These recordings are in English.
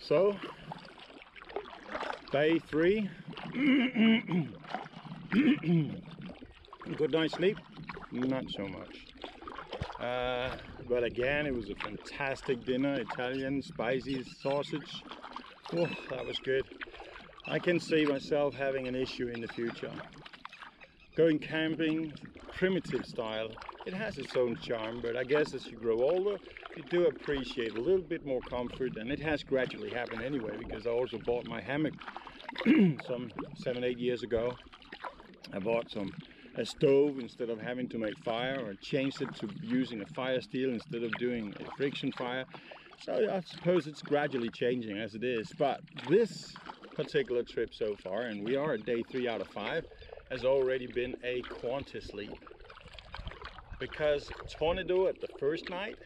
So, day 3. Good night's sleep? Not so much. But again, it was a fantastic dinner. Italian, spicy sausage. Oh, that was good. I can see myself having an issue in the future. Going camping, primitive style, it has its own charm, but I guess as you grow older, you do appreciate a little bit more comfort, and it has gradually happened anyway, because I also bought my hammock some 7-8 years ago. I bought a stove instead of having to make fire, or changed it to using a fire steel instead of doing a friction fire. So I suppose it's gradually changing as it is, but this particular trip so far, and we are at day 3 out of 5, has already been a quanti sleep. Because tornado at the first night,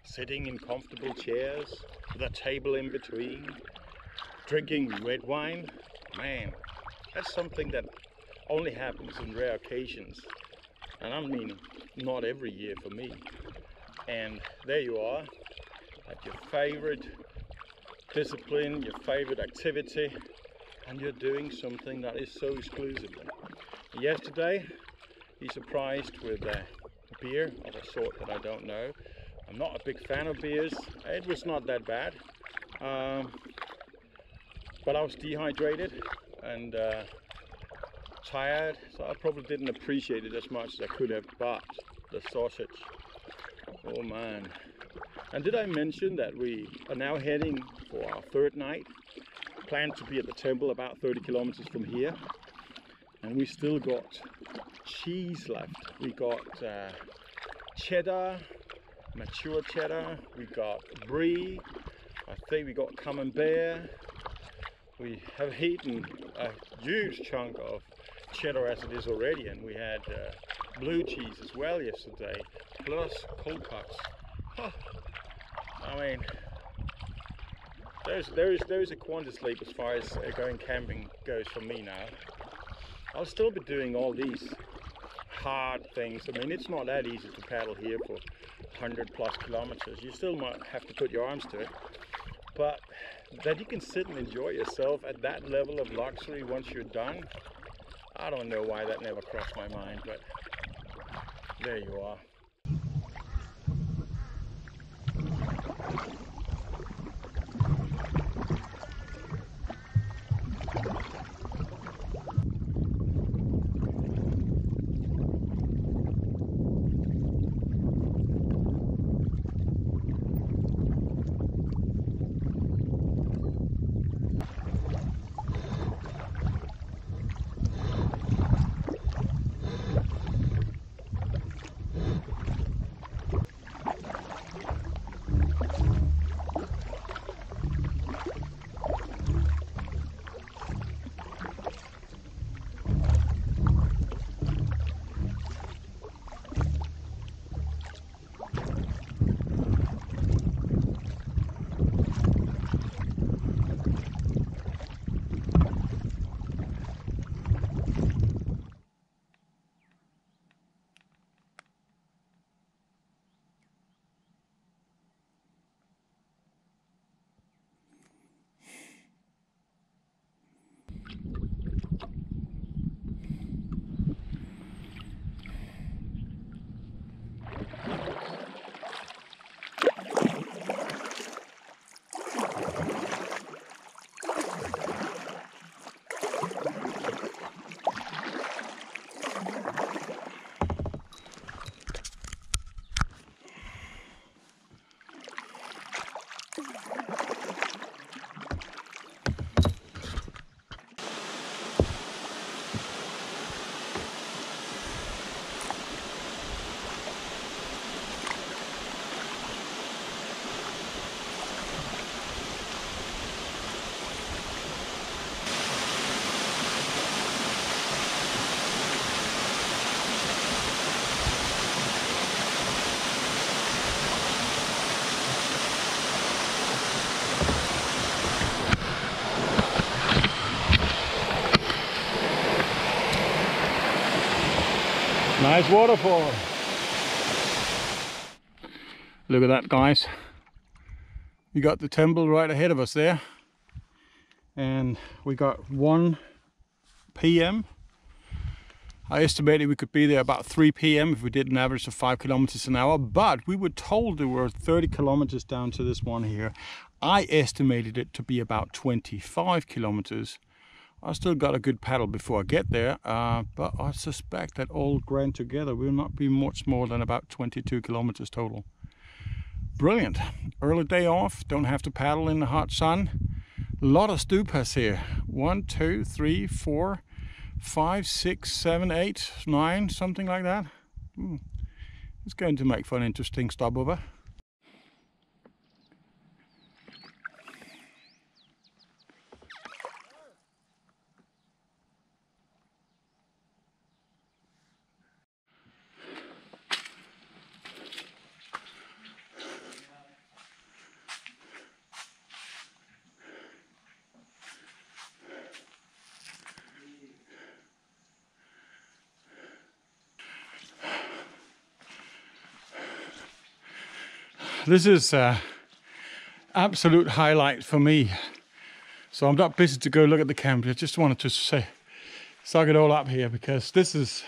sitting in comfortable chairs with a table in between, drinking red wine, man, that's something that only happens in rare occasions, and I mean not every year for me. And there you are at your favorite discipline, your favorite activity, and you're doing something that is so exclusively. Yesterday he surprised with a beer of a sort that I don't know. I'm not a big fan of beers. It was not that bad, but I was dehydrated and tired, so I probably didn't appreciate it as much as I could have. But the sausage, oh man. And did I mention that we are now heading for our 3rd night? Plan to be at the temple about 30 kilometers from here, and we still got cheese left. We got cheddar, mature cheddar, we got brie, I think we got camembert. We have eaten a huge chunk of cheddar as it is already, and we had blue cheese as well yesterday, plus cold cuts. Huh. I mean, there's a quanti sleep as far as going camping goes for me now. I'll still be doing all these hard things. I mean, it's not that easy to paddle here for 100+ kilometers. You still might have to put your arms to it. But that you can sit and enjoy yourself at that level of luxury once you're done, I don't know why that never crossed my mind, but there you are. Nice waterfall. Look at that, guys. We got the temple right ahead of us there, and we got 1 p.m. I estimated we could be there about 3 p.m. if we did an average of 5 kilometers an hour, but we were told there were 30 kilometers down to this one here. I estimated it to be about 25 kilometers. I still got a good paddle before I get there, but I suspect that all grand together will not be much more than about 22 kilometers total. Brilliant. Early day off, don't have to paddle in the hot sun. A lot of stupas here. 1, 2, 3, 4, 5, 6, 7, 8, 9, something like that. It's going to make for an interesting stopover. This is absolute highlight for me. So I'm not busy to go look at the camp. I just wanted to say, suck it all up here, because this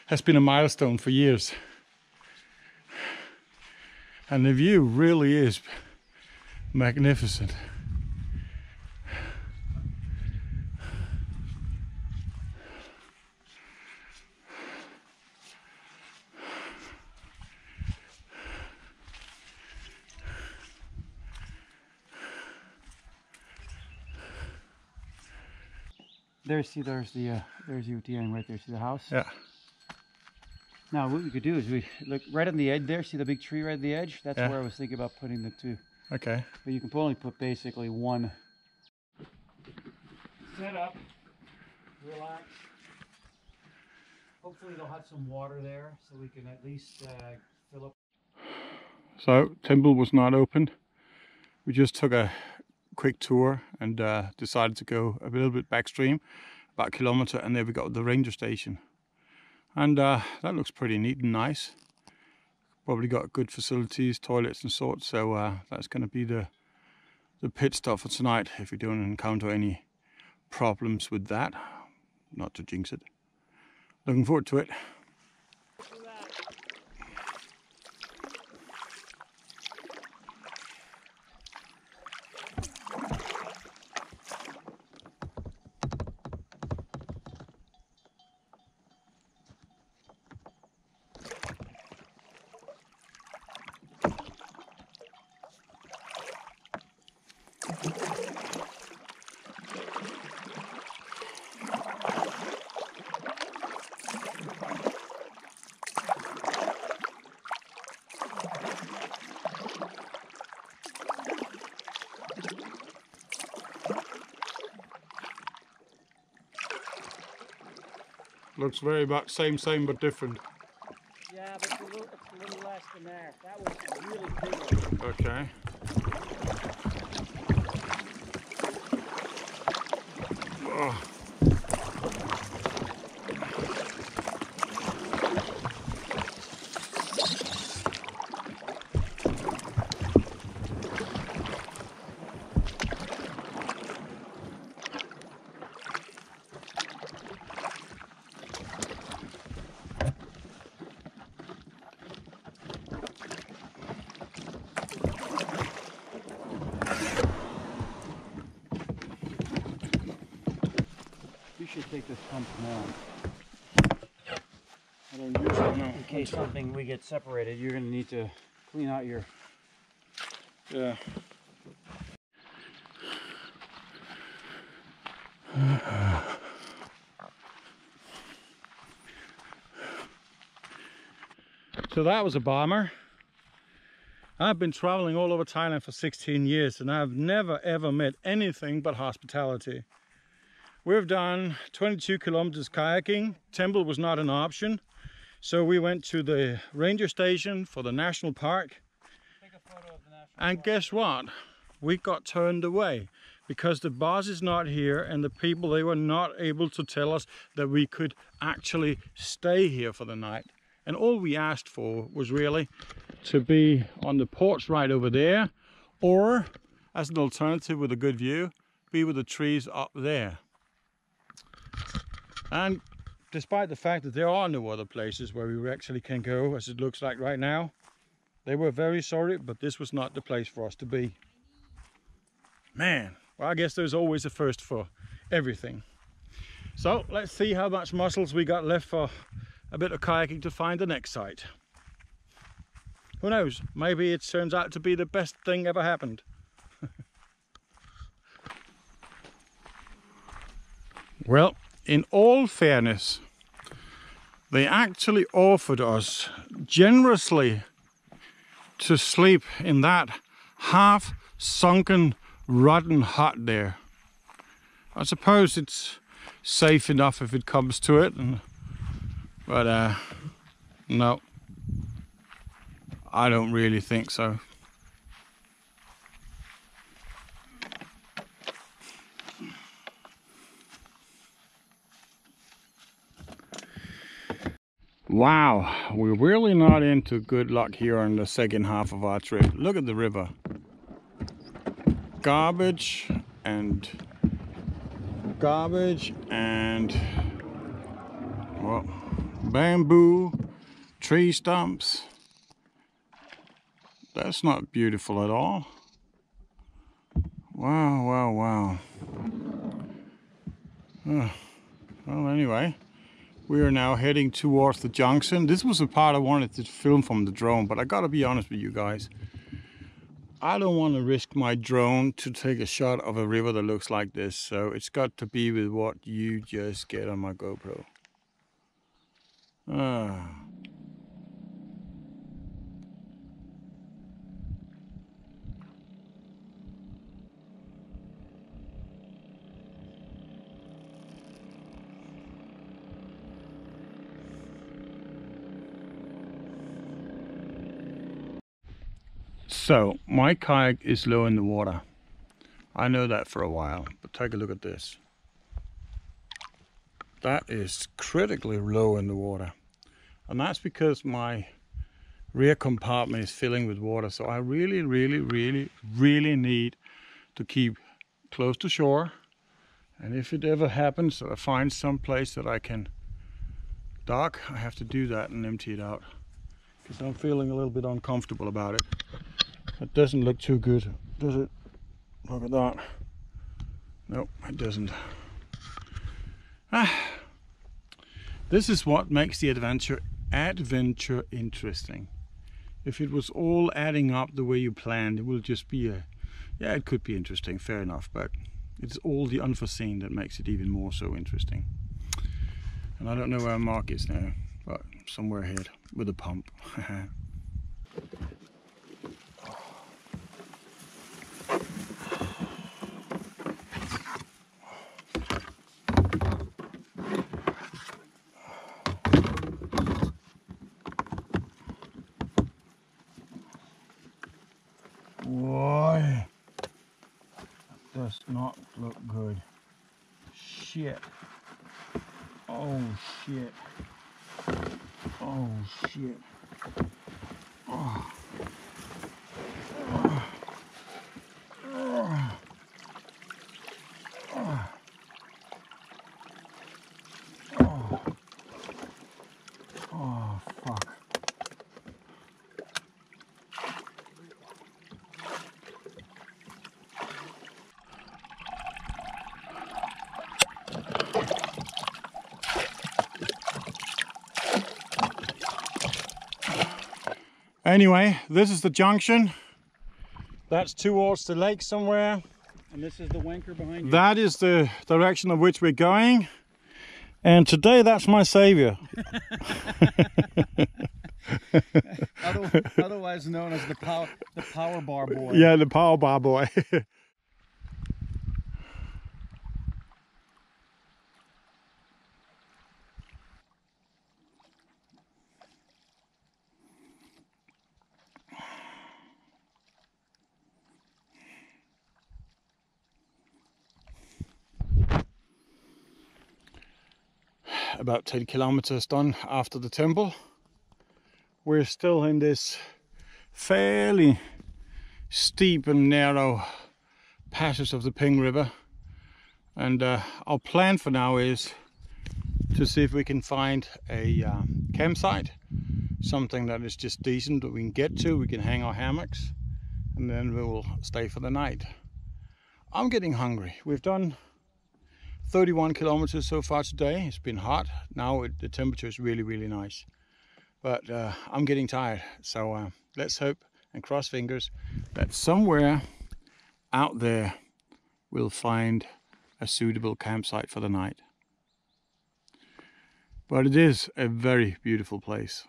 has been a milestone for years. And the view really is magnificent. There's the UTM right there. See the house? Yeah. Now what we could do is we look right on the edge there. See the big tree right at the edge? That's Yeah. where I was thinking about putting the 2. Okay. But you can only put basically 1. Set up, relax. Hopefully they'll have some water there so we can at least fill up. So temple was not open. We just took a quick tour and decided to go a little bit backstream, about a kilometer, and there we got the ranger station. And that looks pretty neat and nice. Probably got good facilities, toilets and sorts, so that's going to be the pit stop for tonight if we don't encounter any problems with that. Not to jinx it. Looking forward to it. Looks very much same but different. Yeah, but it's a little less than there. That was really big. Okay. Oh. You should take this pump now. I don't use it now. In case we get separated, you're going to need to clean out your... Yeah. So that was a bomber. I've been traveling all over Thailand for 16 years and I've never ever met anything but hospitality. We've done 22 kilometers kayaking. Temple was not an option. So we went to the ranger station for the national park. Take a photo of the national and park. Guess what? We got turned away because the boss is not here and the people, they were not able to tell us that we could actually stay here for the night. And all we asked for was really to be on the porch right over there, or as an alternative with a good view, be with the trees up there. And despite the fact that there are no other places where we actually can go, as it looks like right now, they were very sorry, but this was not the place for us to be. Man, well, I guess there's always a first for everything. So let's see how much muscles we got left for a bit of kayaking to find the next site. Who knows, maybe it turns out to be the best thing ever happened. Well, in all fairness, they actually offered us generously to sleep in that half-sunken, rotten hut there. I suppose it's safe enough if it comes to it, but no, I don't really think so. Wow, we're really not into good luck here on the second half of our trip. Look at the river. Garbage and well, bamboo, tree stumps. That's not beautiful at all. Wow, wow, wow. Well, anyway, we are now heading towards the junction. This was the part I wanted to film from the drone, but I gotta be honest with you guys. I don't want to risk my drone to take a shot of a river that looks like this, so it's got to be with what you just get on my GoPro. So, my kayak is low in the water. I know that for a while, but take a look at this. That is critically low in the water. And that's because my rear compartment is filling with water. So I really need to keep close to shore. And if it ever happens that I find some place that I can dock, I have to do that and empty it out. Because I'm feeling a little bit uncomfortable about it. It doesn't look too good, does it? Look at that. Nope, it doesn't. This is what makes the adventure interesting. If it was all adding up the way you planned, it will just be yeah, it could be interesting, fair enough, but it's all the unforeseen that makes it even more so interesting. And I don't know where Mark is now, but somewhere ahead with a pump. Boy, that does not look good. Shit. Oh shit. Oh shit. Oh. Oh. Oh. Oh. Oh. Oh fuck. Anyway, this is the junction. That's towards the lake somewhere. And this is the wanker behind you. That is the direction of which we're going. And today, that's my savior. Otherwise known as the power bar boy. Yeah, the power bar boy. About 10 kilometers done after the temple. We're still in this fairly steep and narrow passes of the Ping River, and our plan for now is to see if we can find a campsite, something that is just decent that we can get to, we can hang our hammocks, and then we will stay for the night. I'm getting hungry. We've done 31 kilometers so far today. It's been hot. Now the temperature is really nice, but I'm getting tired, so let's hope and cross fingers that somewhere out there we'll find a suitable campsite for the night. But it is a very beautiful place.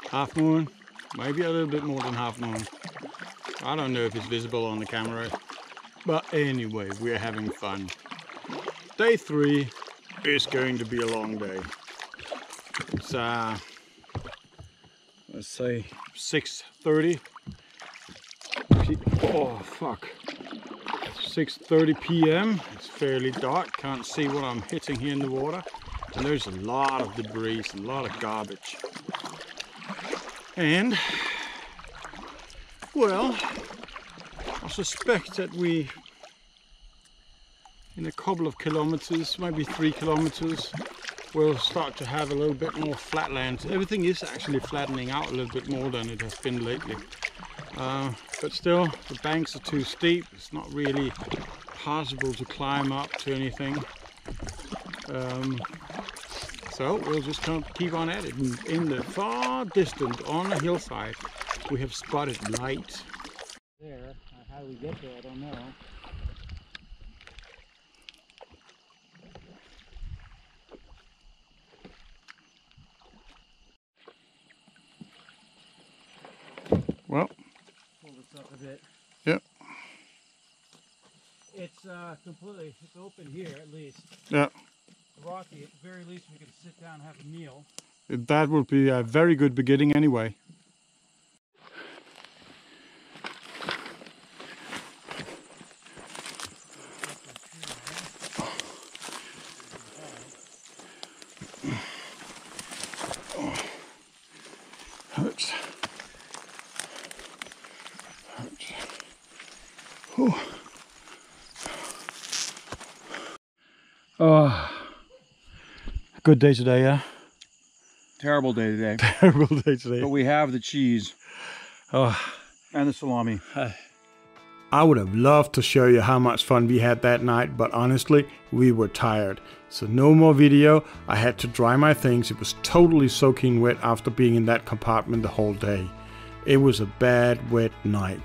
Half moon, maybe a little bit more than half moon. I don't know if it's visible on the camera, but anyway, we're having fun. Day 3 is going to be a long day. It's let's say 6:30. Oh fuck! 6:30 p.m. It's fairly dark. Can't see what I'm hitting here in the water, and there's a lot of debris, a lot of garbage. And, well, I suspect that we, in a couple of kilometers, maybe 3 kilometers, we'll start to have a little bit more flatland. Everything is actually flattening out a little bit more than it has been lately. But still, the banks are too steep. It's not really possible to climb up to anything. So we'll just keep on at it. In the far distance, on a hillside, we have spotted light. There, how do we get there? I don't know. Well, Pull this up a bit. Yep. It's completely, it's open here at least. Yeah. Rocky, at the very least we could sit down and have a meal. That would be a very good beginning anyway. Hurts. Oh. Good day today, yeah? Terrible day today. Terrible day today. But we have the cheese. Oh. And the salami. I would have loved to show you how much fun we had that night, but honestly, we were tired. So no more video. I had to dry my things. It was totally soaking wet after being in that compartment the whole day. It was a bad, wet night.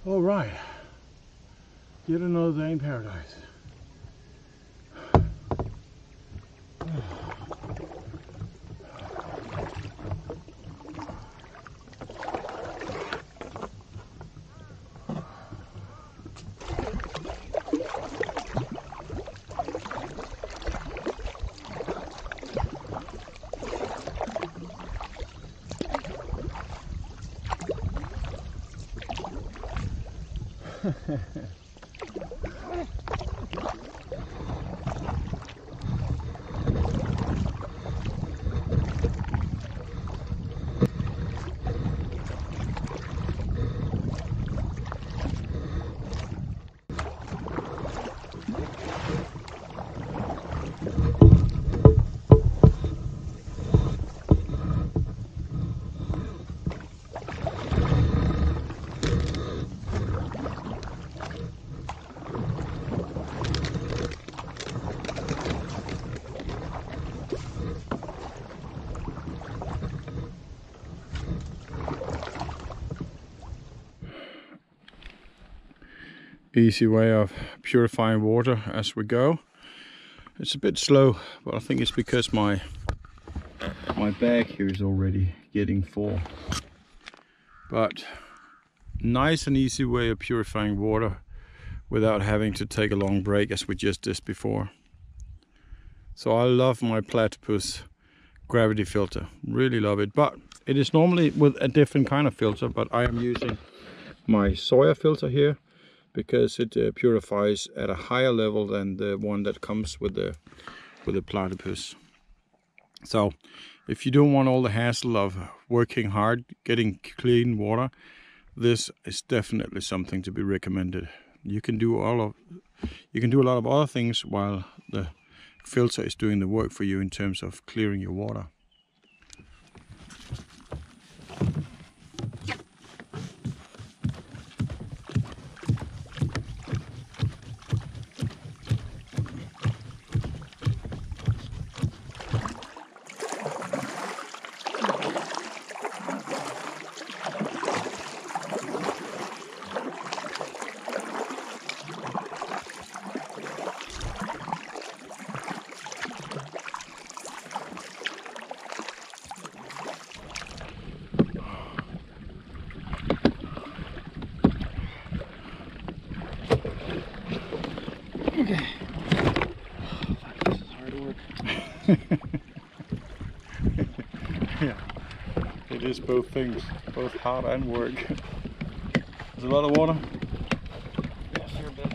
All right, yet another day in paradise. easy way of purifying water as we go. It's a bit slow, but I think it's because my bag here is already getting full. But nice and easy way of purifying water without having to take a long break as we just did before. So I love my platypus gravity filter, really love it. But it is normally with a different kind of filter, but I am using my soya filter here because it purifies at a higher level than the one that comes with the platypus. So if you don't want all the hassle of working hard getting clean water, this is definitely something to be recommended. You can do a lot of other things while the filter is doing the work for you in terms of clearing your water. Okay. This is hard work. Yeah, it is both things, both hard and work. There's a lot of water. Yeah, sure a bit.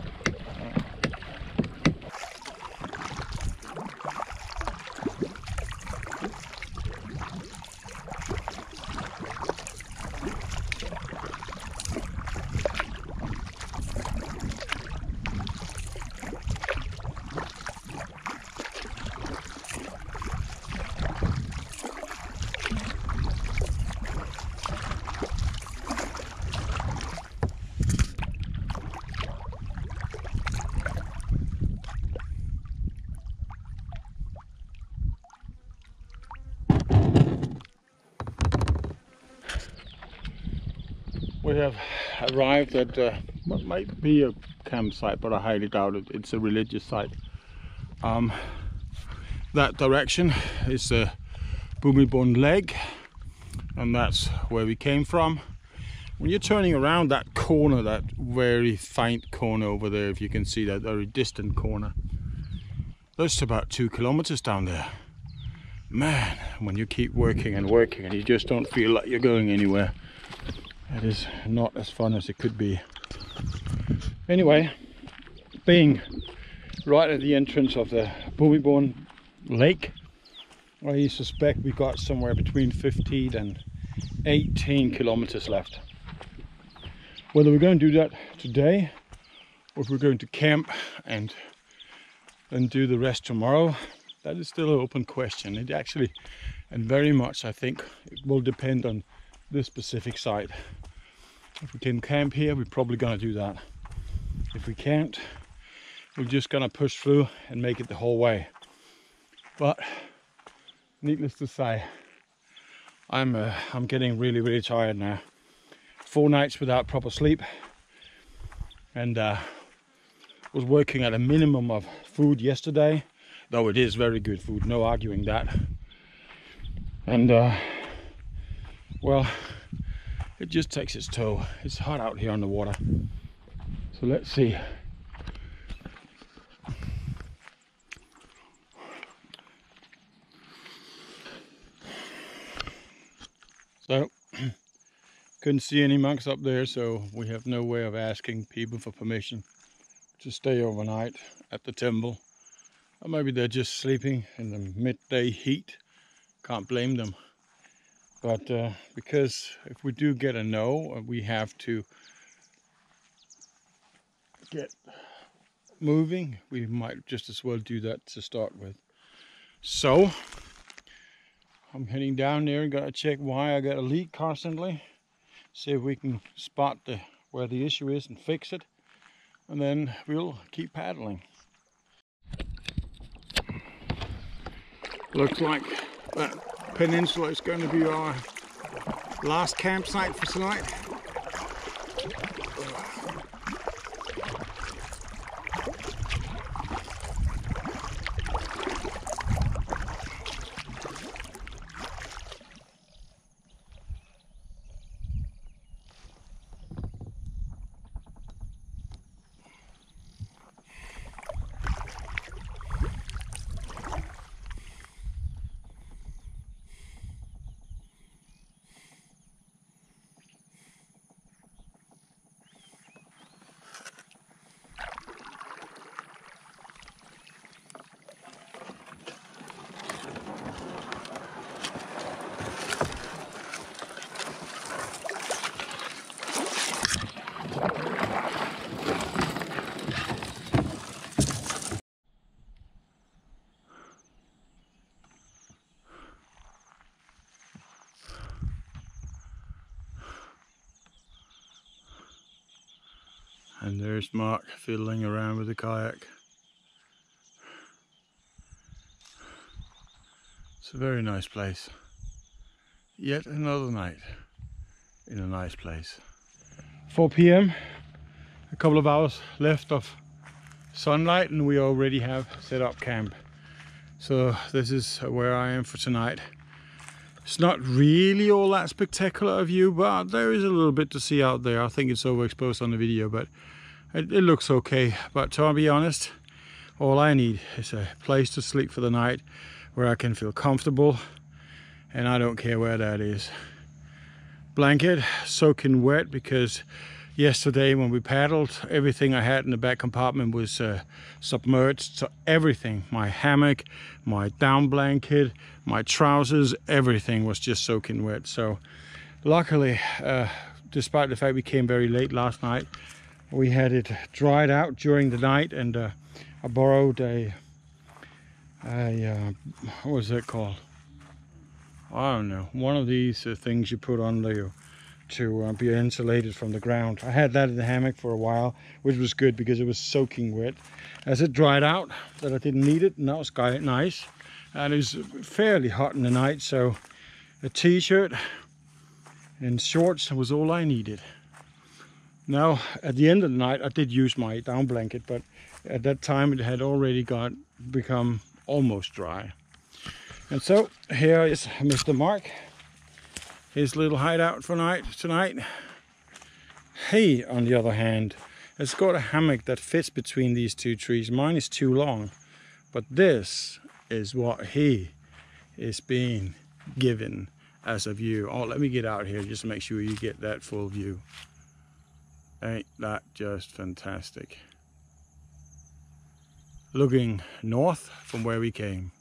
We have arrived at what might be a campsite, but I highly doubt it. It's a religious site. That direction is Bhumibol Dam, and that's where we came from. When you're turning around that corner, that very faint corner over there, if you can see that very distant corner, that's about 2 kilometers down there. Man, when you keep working and working and you just don't feel like you're going anywhere, it is not as fun as it could be. Anyway, being right at the entrance of the Bhumibol Lake, I suspect we got somewhere between 15 and 18 kilometers left. Whether we're going to do that today or if we're going to camp and then do the rest tomorrow, that is still an open question. It actually, and very much I think, it will depend on this specific site. If we can camp here, we're probably gonna do that. If we can't, we're just gonna push through and make it the whole way. But needless to say, I'm getting really tired now. 4 nights without proper sleep, and was working at a minimum of food yesterday, though it is very good food, no arguing that. And well, it just takes its toll. It's hot out here on the water. So let's see. So, couldn't see any monks up there, so we have no way of asking people for permission to stay overnight at the temple. Or maybe they're just sleeping in the midday heat. Can't blame them. But because if we do get a no, we have to get moving. We might just as well do that to start with. So I'm heading down there and gotta check why I got a leak constantly. See if we can spot where the issue is and fix it. And then we'll keep paddling. Looks like that peninsula is going to be our last campsite for tonight. And there's Mark fiddling around with the kayak. It's a very nice place. Yet another night in a nice place. 4 p.m. A couple of hours left of sunlight and we already have set up camp. So this is where I am for tonight. It's not really all that spectacular a view, but there is a little bit to see out there. I think it's overexposed on the video, but it looks okay. But to be honest, all I need is a place to sleep for the night where I can feel comfortable, and I don't care where that is. Blanket soaking wet because yesterday when we paddled, everything I had in the back compartment was submerged. So everything, my hammock, my down blanket, my trousers, everything was just soaking wet. So luckily, despite the fact we came very late last night, we had it dried out during the night, and I borrowed a what was that called? I don't know, one of these things you put on there to be insulated from the ground. I had that in the hammock for a while, which was good because it was soaking wet. As it dried out, that I didn't need it, and that was quite nice. And it was fairly hot in the night, so a t-shirt and shorts was all I needed. Now, at the end of the night, I did use my down blanket, but at that time it had already become almost dry. And so here is Mr. Mark, his little hideout for tonight. He, on the other hand, has got a hammock that fits between these two trees. Mine is too long, but this is what he is being given as a view. Oh, let me get out here just to make sure you get that full view. Ain't that just fantastic? Looking north from where we came.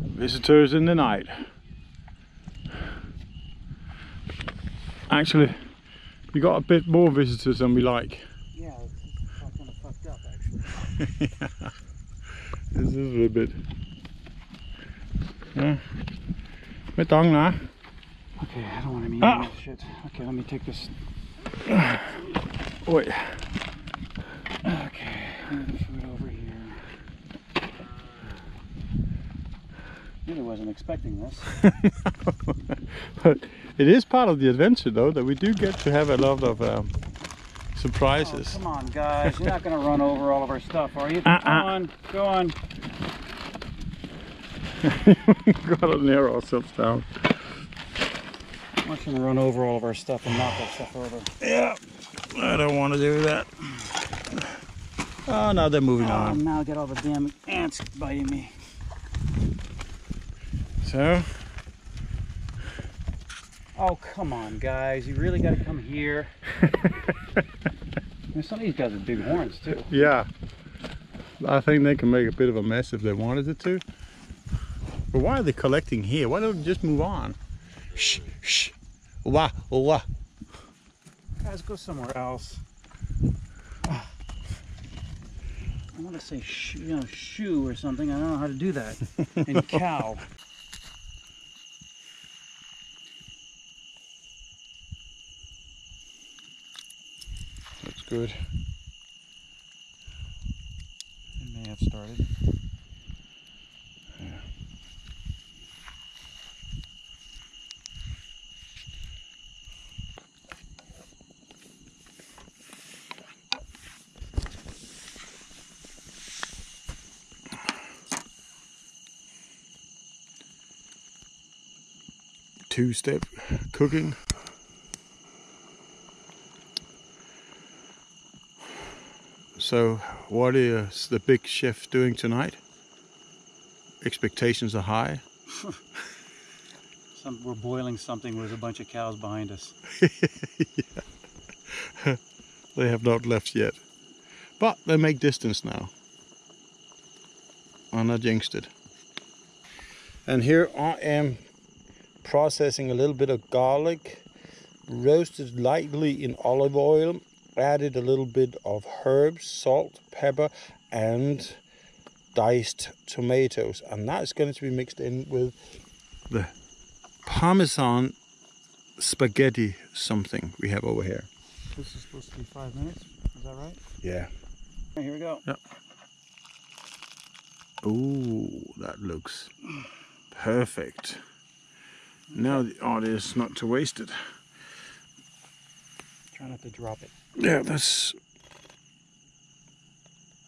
Visitors in the night. Actually, we got a bit more visitors than we like. Yeah, it's kind of fucked up actually. Yeah, this is a little bit. Yeah. Bit dong now. Okay, I don't want to mean shit. Okay, let me take this. Wait. Okay, move the food over here. Really wasn't expecting this. But it is part of the adventure, though, that we do get to have a lot of surprises. Oh, come on, guys. You're not going to run over all of our stuff, are you? Go on, go on. Gotta narrow ourselves down. We're going to run over all of our stuff and knock our stuff over. Yeah, I don't want to do that. Oh, now they're moving on. Now I got all the damn ants biting me. So? Oh, come on, guys. You really got to come here. Some of these guys have big horns, too. Yeah. I think they can make a bit of a mess if they wanted it to. But why are they collecting here? Why don't they just move on? Shh, shh. Wah, wah. Guys, go somewhere else. I want to say shoe or something. I don't know how to do that. And cow. That's good. It may have started. Yeah. Two-step cooking. So what is the big chef doing tonight? Expectations are high. We're boiling something with a bunch of cows behind us. Yeah. They have not left yet. But they make distance now. I'm not jinxed it. And here I am processing a little bit of garlic, roasted lightly in olive oil, added a little bit of herbs, salt, pepper, and diced tomatoes. And that's going to be mixed in with the Parmesan spaghetti something we have over here. This is supposed to be 5 minutes. Is that right? Yeah. Here we go. Yeah. Oh, that looks perfect. Now the art is not to waste it. Try not to drop it. Yeah, that's...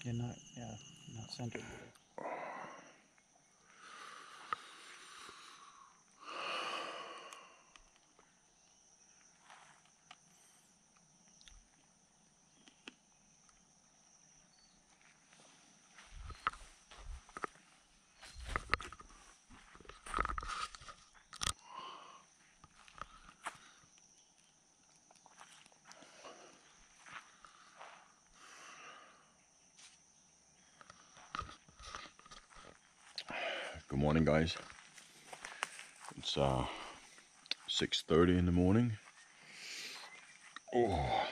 You're not centered. Good morning, guys. It's 6:30 in the morning. Oh,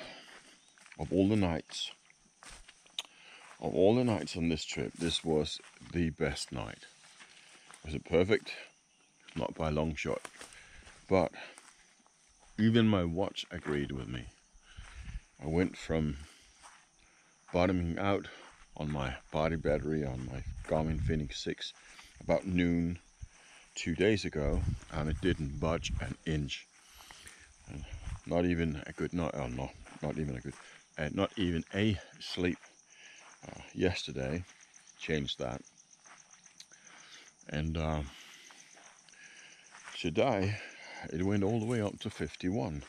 of all the nights on this trip, this was the best night. Was it perfect? Not by a long shot, but even my watch agreed with me. I went from bottoming out on my body battery on my Garmin Fenix 6 about noon 2 days ago, and it didn't budge an inch. And not even a good night, not even a sleep yesterday changed that. And today it went all the way up to 51,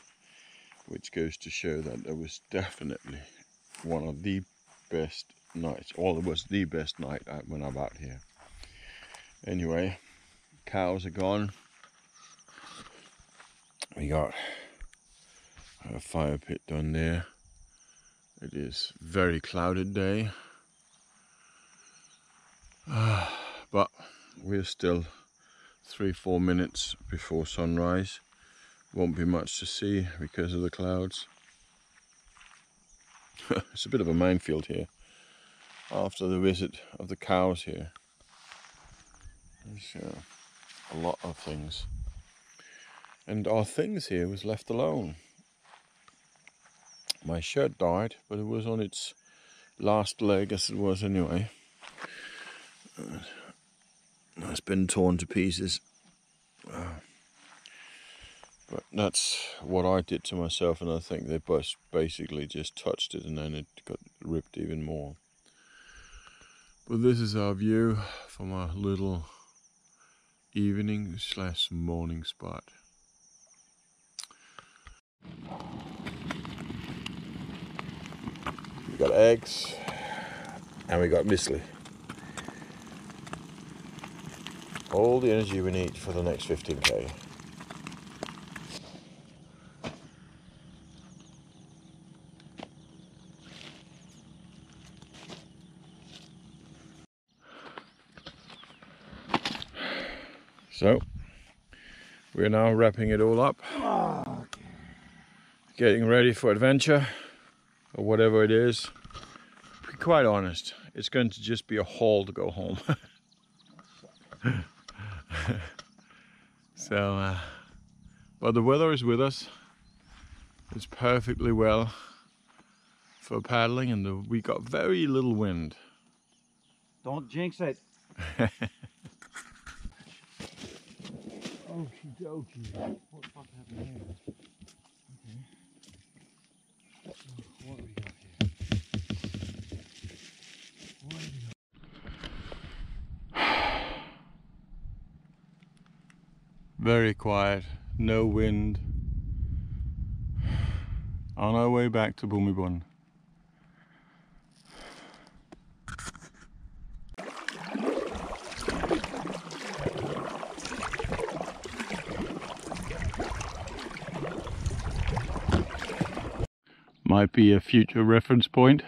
which goes to show that it was definitely one of the best nights, or it was the best night when I'm out here. Anyway, cows are gone. We got a fire pit done there. It is very clouded day, but we're still 3-4 minutes before sunrise. Won't be much to see because of the clouds. It's a bit of a minefield here after the visit of the cows here. There's a lot of things, and our things here was left alone. My shirt died, but it was on its last leg, as it was anyway. It's been torn to pieces. But that's what I did to myself, and I think they both basically just touched it and then it got ripped even more. But this is our view from our little evening/morning spot. We got eggs and we got muesli. All the energy we need for the next 15k. So we're now wrapping it all up, getting ready for adventure or whatever it is. To be quite honest, it's going to just be a haul to go home. So, but the weather is with us. It's perfectly well for paddling, and we got very little wind. Don't jinx it. Okie dokie. What the fuck happened here? Okay. What do we got here? What do we got? Very quiet, no wind. On our way back to Bhumibol Dam. Might be a future reference point.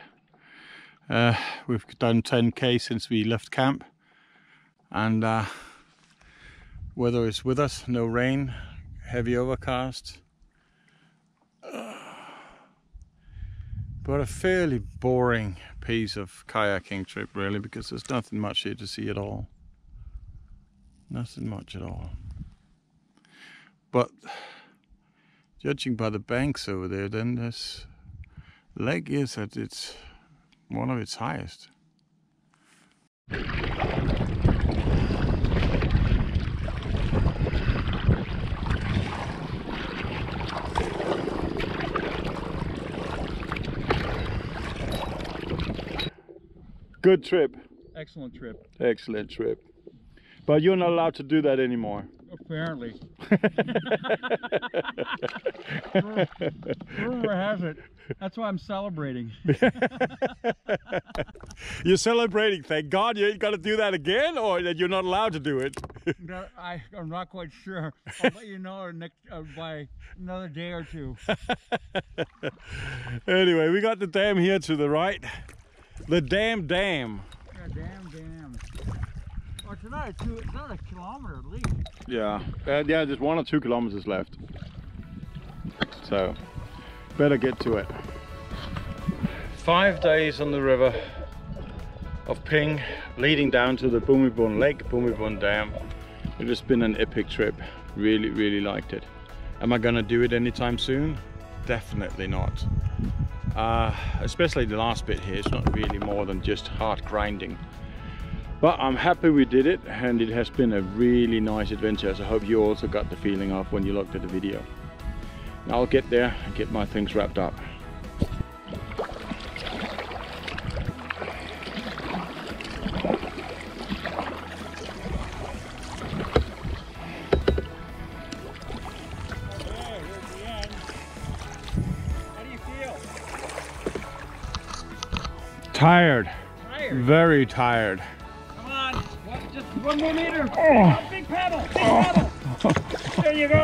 We've done 10k since we left camp, and weather is with us, no rain, heavy overcast, but a fairly boring piece of kayaking trip really, because there's nothing much here to see at all. Nothing much at all. But Judging by the banks over there, then this lake is at its one of its highest. Good trip. Excellent trip. Excellent trip. But you're not allowed to do that anymore. Apparently. Rumor has it. That's why I'm celebrating. You're celebrating. Thank God you ain't got to do that again, or that you're not allowed to do it. No, I'm not quite sure. I'll let you know next, by another day or two. Anyway, we got the dam here to the right. The dam. Yeah, dam. Well, it's not a kilometer at least. Yeah, yeah, there's 1 or 2 kilometers left. So, better get to it. 5 days on the river of Ping, leading down to the Bhumibol Lake, Bhumibol Dam. It has been an epic trip. Really, really liked it. Am I gonna do it anytime soon? Definitely not. Especially the last bit here. It's not really more than just hard grinding. But I'm happy we did it, and it has been a really nice adventure. So I hope you also got the feeling of when you looked at the video. Now I'll get there and get my things wrapped up. Tired. Very tired. Come on, just 1 more meter. Oh. Big paddle, big paddle. There you go.